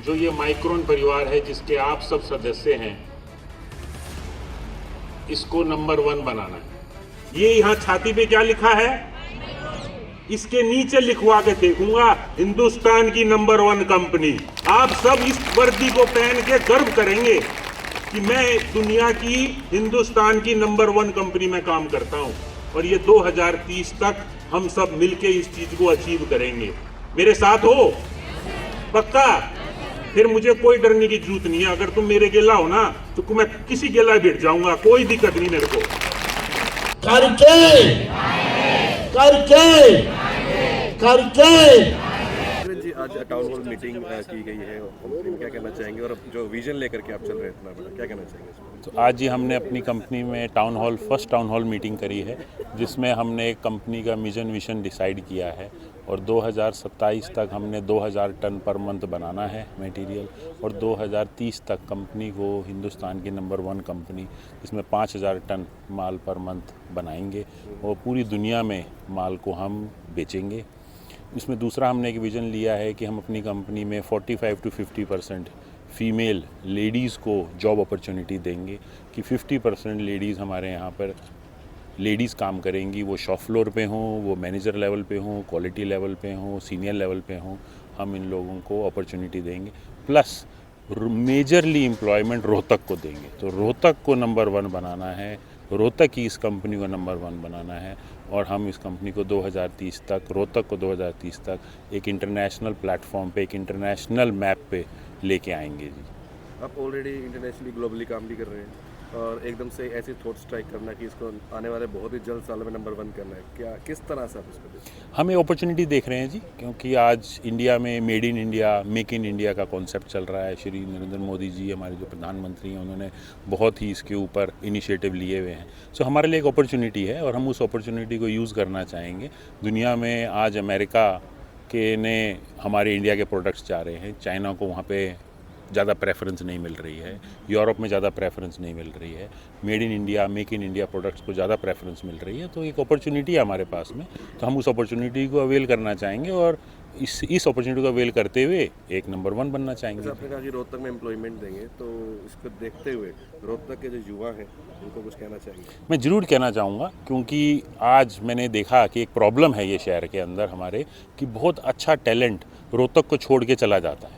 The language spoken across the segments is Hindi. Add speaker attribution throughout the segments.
Speaker 1: जो ये माइक्रोन परिवार है जिसके आप सब सदस्य हैं, इसको नंबर 1 बनाना है। ये यहाँ छाती पे क्या लिखा है, इसके नीचे लिखवा के देखूंगा, हिंदुस्तान की नंबर 1 कंपनी। आप सब इस वर्दी को पहन के गर्व करेंगे कि मैं दुनिया की, हिंदुस्तान की नंबर 1 कंपनी में काम करता हूं। और ये 2030 तक हम सब मिलके इस चीज को अचीव करेंगे। मेरे साथ हो? पक्का? फिर मुझे कोई डरने की जरूरत नहीं है। अगर तुम मेरे गिला हो ना तो मैं किसी गिला भिड़ जाऊंगा, कोई दिक्कत नहीं मेरे को।
Speaker 2: करके
Speaker 3: जी, आज टाउन हॉल मीटिंग की गई है कंपनी में, क्या कहना चाहेंगे? और जो विजन लेकर के आप चल रहे हैं इतना बड़ा, क्या कहना चाहेंगे इसमें?
Speaker 4: तो आज ही हमने अपनी कंपनी में फर्स्ट टाउन हॉल मीटिंग करी है, जिसमें हमने एक कंपनी का विजन डिसाइड किया है। और 2027 तक हमने 2000 टन पर मंथ बनाना है मटेरियल, और 2030 तक कंपनी को हिंदुस्तान की नंबर 1 कंपनी, जिसमें 5000 टन माल पर मंथ बनाएंगे और पूरी दुनिया में माल को हम बेचेंगे। इसमें दूसरा हमने एक विज़न लिया है कि हम अपनी कंपनी में 45 to 50% फ़ीमेल लेडीज़ को जॉब अपॉर्चुनिटी देंगे, कि 50% लेडीज़ हमारे यहाँ पर लेडीज़ काम करेंगी, वो शॉप फ्लोर पे हों, वो मैनेजर लेवल पे हों, क्वालिटी लेवल पे हों, सीनियर लेवल पे हों। हम इन लोगों को अपॉर्चुनिटी देंगे, प्लस मेजरली एम्प्लॉयमेंट रोहतक को देंगे। तो रोहतक को नंबर 1 बनाना है, रोहतक की इस कंपनी को नंबर 1 बनाना है। और हम इस कंपनी को 2030 तक, रोहतक को 2030 तक एक इंटरनेशनल प्लेटफॉर्म पे, एक इंटरनेशनल मैप पे लेके आएंगे जी।
Speaker 3: आप ऑलरेडी इंटरनेशनली ग्लोबली काम भी कर रहे हैं, और एकदम से ऐसे थॉट स्ट्राइक करना कि इसको आने वाले बहुत ही जल्द सालों में नंबर 1 करना है, क्या किस तरह से आप इसको देखते हैं?
Speaker 4: हम ये अपॉर्चुनिटी देख रहे हैं जी, क्योंकि आज इंडिया में made in India, make in India का कॉन्सेप्ट चल रहा है। श्री नरेंद्र मोदी जी, हमारे जो प्रधानमंत्री हैं, उन्होंने बहुत ही इसके ऊपर इनिशिएटिव लिए हुए हैं। सो हमारे लिए एक अपॉर्चुनिटी है और हम उस अपॉर्चुनिटी को यूज़ करना चाहेंगे। दुनिया में आज अमेरिका के ने हमारे इंडिया के प्रोडक्ट्स जा रहे हैं, चाइना को वहाँ पे ज़्यादा प्रेफरेंस नहीं मिल रही है, यूरोप में ज़्यादा प्रेफरेंस नहीं मिल रही है, made in India, make in India products को ज़्यादा प्रेफरेंस मिल रही है। तो एक अपॉर्चुनिटी है हमारे पास में, तो हम उस अपॉर्चुनिटी को अवेल करना चाहेंगे और इस अपॉर्चुनिटी को अवेल करते हुए एक नंबर 1 बनना चाहेंगे।
Speaker 3: जैसे आपने कहा कि रोहतक में एम्प्लॉयमेंट देंगे, तो इसको देखते हुए रोहतक के जो युवा हैं उनको कुछ कहना चाहेंगे?
Speaker 4: मैं ज़रूर कहना चाहूँगा, क्योंकि आज मैंने देखा कि एक प्रॉब्लम है ये शहर के अंदर हमारे, कि बहुत अच्छा टैलेंट रोहतक को छोड़ के चला जाता है।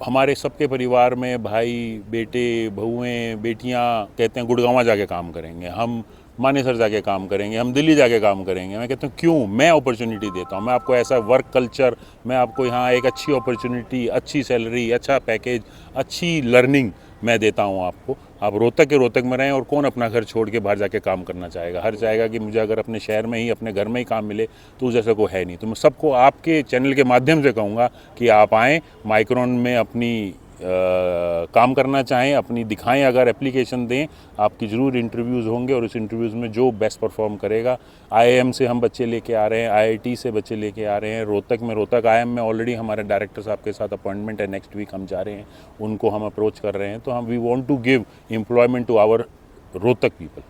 Speaker 4: हमारे सबके परिवार में भाई, बेटे, बहुएं, बेटियां कहते हैं गुड़गांव जाके काम करेंगे, हम मानेसर जाके काम करेंगे, हम दिल्ली जाके काम करेंगे। मैं कहता हूँ क्यों, मैं अपॉर्चुनिटी देता हूँ, मैं आपको ऐसा वर्क कल्चर, मैं आपको यहाँ एक अच्छी अपॉर्चुनिटी, अच्छी सैलरी, अच्छा पैकेज, अच्छी लर्निंग मैं देता हूँ आपको। आप रोहतक में रहें, और कौन अपना घर छोड़ के बाहर जाके काम करना चाहेगा? हर चाहेगा कि मुझे अगर अपने शहर में ही, अपने घर में ही काम मिले, तो उस जैसा कोई है नहीं। तो मैं सबको आपके चैनल के माध्यम से कहूँगा कि आप आएँ, माइक्रोन में अपनी काम करना चाहें, अपनी दिखाएं, अगर एप्लीकेशन दें, आपकी ज़रूर इंटरव्यूज़ होंगे, और उस इंटरव्यूज़ में जो बेस्ट परफॉर्म करेगा, IIM से हम बच्चे लेके आ रहे हैं, IIT से बच्चे लेके आ रहे हैं, रोहतक IIM में ऑलरेडी हमारे डायरेक्टर साहब के साथ अपॉइंटमेंट है, नेक्स्ट वीक हम जा रहे हैं, उनको हम अप्रोच कर रहे हैं। तो हम we want to give employment to our Rohtak people.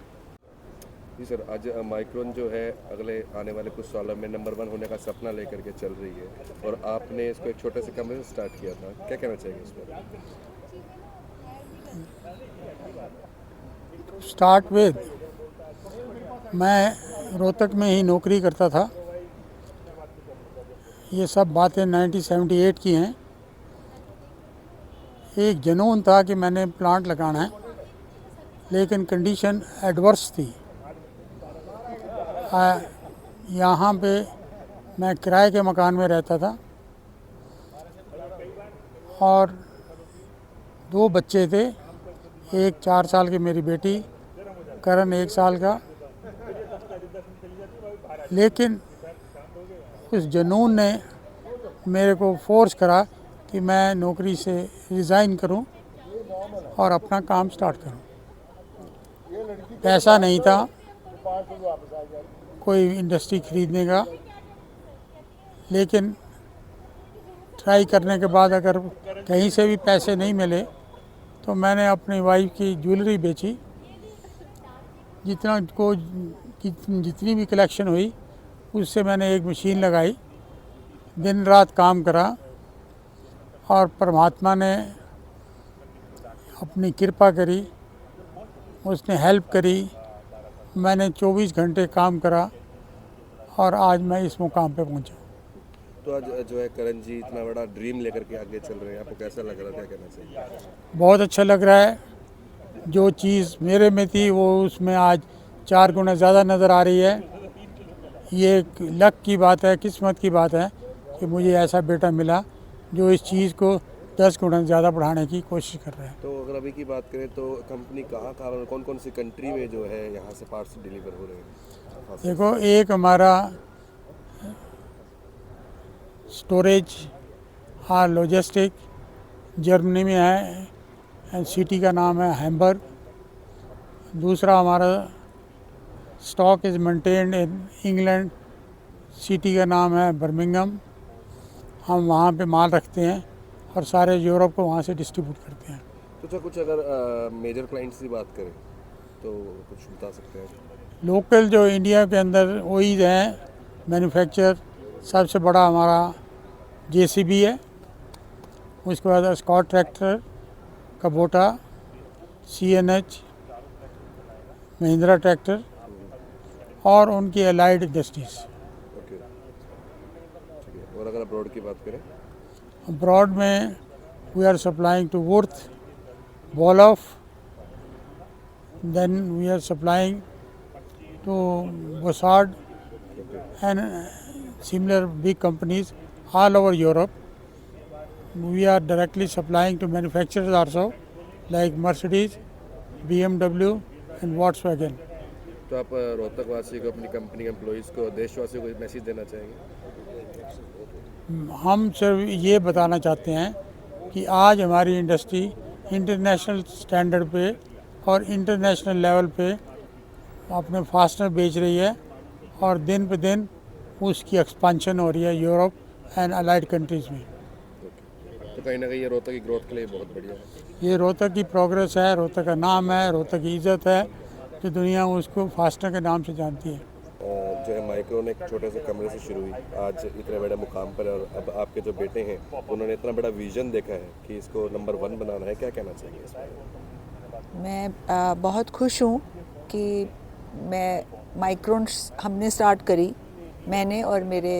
Speaker 3: जी सर, आज माइक्रोन जो है अगले आने वाले कुछ सालों में नंबर 1 होने का सपना लेकर के चल रही है, और आपने इसको एक छोटे से कमरे से स्टार्ट किया था, क्या कहना चाहिए इस पर?
Speaker 2: स्टार्ट विद, मैं रोहतक में ही नौकरी करता था। ये सब बातें 1978 की हैं। एक जुनून था कि मैंने प्लांट लगाना है, लेकिन कंडीशन एडवर्स थी। यहाँ पे मैं किराए के मकान में रहता था, और 2 बच्चे थे, एक 4 साल की मेरी बेटी, करण 1 साल का। लेकिन उस जुनून ने मेरे को फोर्स करा कि मैं नौकरी से रिज़ाइन करूं और अपना काम स्टार्ट करूं। पैसा नहीं था कोई इंडस्ट्री खरीदने का, लेकिन ट्राई करने के बाद अगर कहीं से भी पैसे नहीं मिले, तो मैंने अपनी वाइफ की ज्वेलरी बेची। जितनी भी कलेक्शन हुई, उससे मैंने एक मशीन लगाई, दिन रात काम करा, और परमात्मा ने अपनी कृपा करी, उसने हेल्प करी। मैंने 24 घंटे काम करा और आज मैं इस मुकाम पे पहुंचा।
Speaker 3: तो आज जो है करण जी इतना बड़ा ड्रीम लेकर के आगे चल रहे हैं, आपको कैसा लग रहा है, क्या कहना चाहिए?
Speaker 2: बहुत अच्छा लग रहा है। जो चीज़ मेरे में थी वो उसमें आज 4 गुना ज़्यादा नज़र आ रही है। ये एक लक की बात है, किस्मत की बात है कि मुझे ऐसा बेटा मिला जो इस चीज़ को 10 गुना ज़्यादा बढ़ाने की कोशिश कर रहा है।
Speaker 3: तो अगर अभी की बात करें तो कंपनी कहाँ और कौन कौन सी कंट्री में जो है यहाँ से पार्ट्स डिलीवर हो रहे हैं?
Speaker 2: देखो, एक हमारा स्टोरेज और लॉजिस्टिक जर्मनी में है, एंड सिटी का नाम है हैम्बर्ग। दूसरा हमारा stock is maintained in England, city का नाम है बर्मिंघम। हम वहाँ पे माल रखते हैं और सारे यूरोप को वहाँ से डिस्ट्रीब्यूट करते हैं।
Speaker 3: तो कुछ अगर मेजर क्लाइंट्स की बात करें तो कुछ बता सकते हैं?
Speaker 2: लोकल जो इंडिया के अंदर वही हैं मैन्युफैक्चर। सबसे बड़ा हमारा JCB है, उसके बाद Escorts tractor, Kubota, CNH, Mahindra tractor और उनकी एलाइड इंडस्ट्रीज़।
Speaker 3: ओके, ठीक है। और अगर अब्रॉड की बात करें?
Speaker 2: अब्रॉड में we are supplying to Wurth, Wolf, then we are supplying to Bossard and similar big companies all over Europe. We are directly supplying to manufacturers also like Mercedes, BMW and Volkswagen.
Speaker 3: तो आप रोहतक वासी को, अपनी कंपनी के एम्प्लॉइज़ को, देशवासियों को मैसेज देना चाहेंगे?
Speaker 2: हम सिर्फ ये बताना चाहते हैं कि आज हमारी इंडस्ट्री इंटरनेशनल स्टैंडर्ड पे और इंटरनेशनल लेवल पे अपने फास्टनर बेच रही है और दिन पे दिन उसकी एक्सपेंशन हो रही है यूरोप एंड अलाइड कंट्रीज़ में।
Speaker 3: तो कहीं ना कहीं ये रोहतक की ग्रोथ के लिए बहुत बढ़िया है।
Speaker 2: ये रोहतक की प्रोग्रेस है, रोहतक का नाम है, रोहतक की इज़्ज़त है, जो दुनिया उसको फास्टनर के नाम से जानती है।
Speaker 3: जो है माइक्रोन एक छोटे से कमरे से शुरू हुई, आज इतने बड़े मुकाम पर, और अब आपके जो बेटे हैं उन्होंने इतना बड़ा विजन देखा है कि इसको नंबर 1 बनाना है, क्या कहना चाहिए इसमें?
Speaker 5: मैं बहुत खुश हूँ कि मैं माइक्रोन हमने स्टार्ट करी, मैंने और मेरे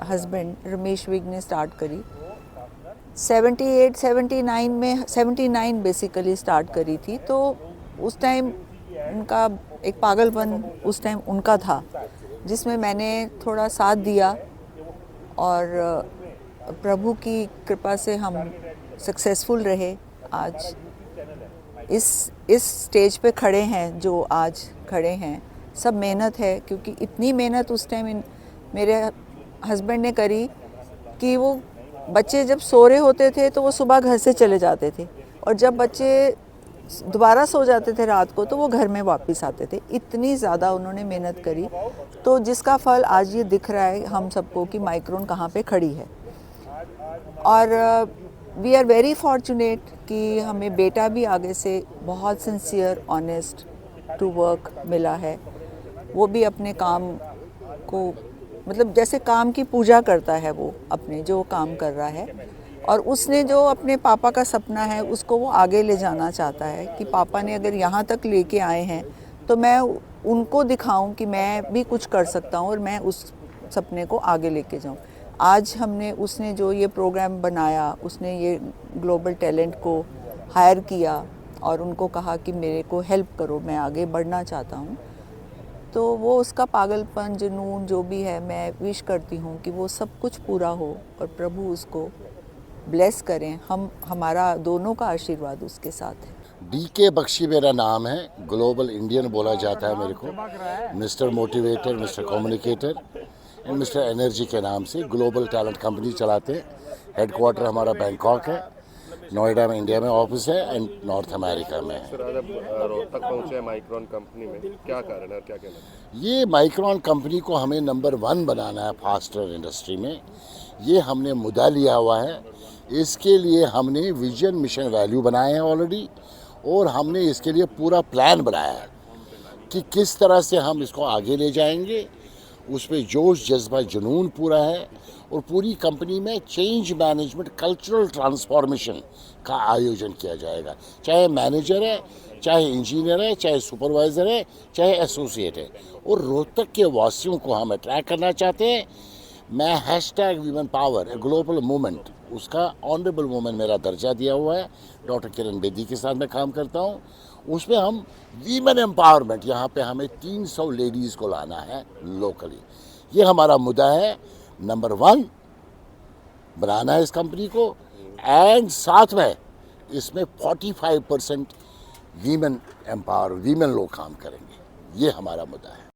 Speaker 5: हस्बैंड रमेश विग ने स्टार्ट करी 78-79 में, 79 बेसिकली स्टार्ट करी थी। तो उस टाइम उनका एक पागलपन उस टाइम उनका था, जिसमें मैंने थोड़ा साथ दिया और प्रभु की कृपा से हम सक्सेसफुल रहे। आज इस स्टेज पे खड़े हैं, जो आज खड़े हैं, सब मेहनत है। क्योंकि इतनी मेहनत उस टाइम मेरे हस्बैंड ने करी कि वो बच्चे जब सो रहे होते थे तो वो सुबह घर से चले जाते थे, और जब बच्चे दोबारा सो जाते थे रात को तो वो घर में वापस आते थे। इतनी ज़्यादा उन्होंने मेहनत करी, तो जिसका फल आज ये दिख रहा है हम सबको कि माइक्रोन कहाँ पे खड़ी है। और वी आर वेरी फॉर्चुनेट कि हमें बेटा भी आगे से बहुत सिंसियर, ऑनेस्ट टू वर्क मिला है। वो भी अपने काम को, मतलब जैसे काम की पूजा करता है वो अपने जो काम कर रहा है, और उसने जो अपने पापा का सपना है उसको वो आगे ले जाना चाहता है कि पापा ने अगर यहाँ तक लेके आए हैं तो मैं उनको दिखाऊं कि मैं भी कुछ कर सकता हूँ और मैं उस सपने को आगे लेके जाऊँ। आज उसने जो ये प्रोग्राम बनाया, उसने ये ग्लोबल टैलेंट को हायर किया और उनको कहा कि मेरे को हेल्प करो, मैं आगे बढ़ना चाहता हूँ। तो वो उसका पागलपन, जुनून जो भी है, मैं विश करती हूँ कि वो सब कुछ पूरा हो और प्रभु उसको ब्लेस करें। हमारा दोनों का आशीर्वाद उसके साथ है।
Speaker 6: DK बख्शी मेरा नाम है, ग्लोबल इंडियन बोला जाता है मेरे को। Mister motivator, mister communicator and mister energy के नाम से ग्लोबल टैलेंट कंपनी चलाते हैं। हेडक्वार्टर हमारा बैंकॉक है, नोएडा में इंडिया में ऑफिस है एंड नॉर्थ अमेरिका में है।
Speaker 3: सर, आज आप रोहतक पहुँचे हैं माइक्रोन कंपनी में, क्या कारण है और क्या कहना है?
Speaker 6: ये माइक्रोन कंपनी को हमें नंबर 1 बनाना है फास्टनर इंडस्ट्री में। ये हमने मुद्दा लिया हुआ है। इसके लिए हमने विजन, मिशन, वैल्यू बनाए हैं ऑलरेडी, और हमने इसके लिए पूरा प्लान बनाया है कि किस तरह से हम इसको आगे ले जाएंगे उसमें जोश जज्बा जुनून पूरा है और पूरी कंपनी में चेंज मैनेजमेंट कल्चरल ट्रांसफॉर्मेशन का आयोजन किया जाएगा। चाहे मैनेजर है, चाहे इंजीनियर है, चाहे सुपरवाइज़र है, चाहे एसोसिएट है। और रोहतक के वासियों को हम अट्रैक्ट करना चाहते हैं। मैं #वीमेन पावर ग्लोबल मूवमेंट, उसका ऑनरेबल वुमेन मेरा दर्जा दिया हुआ है। डॉक्टर किरण बेदी के साथ मैं काम करता हूँ। उसमें हम वीमेन एम्पावरमेंट, यहाँ पे हमें 300 लेडीज़ को लाना है लोकली। ये हमारा मुद्दा है। नंबर 1 बनाना है इस कंपनी को, एंड साथ में इसमें 45% वीमेन लोग काम करेंगे। ये हमारा मुद्दा है।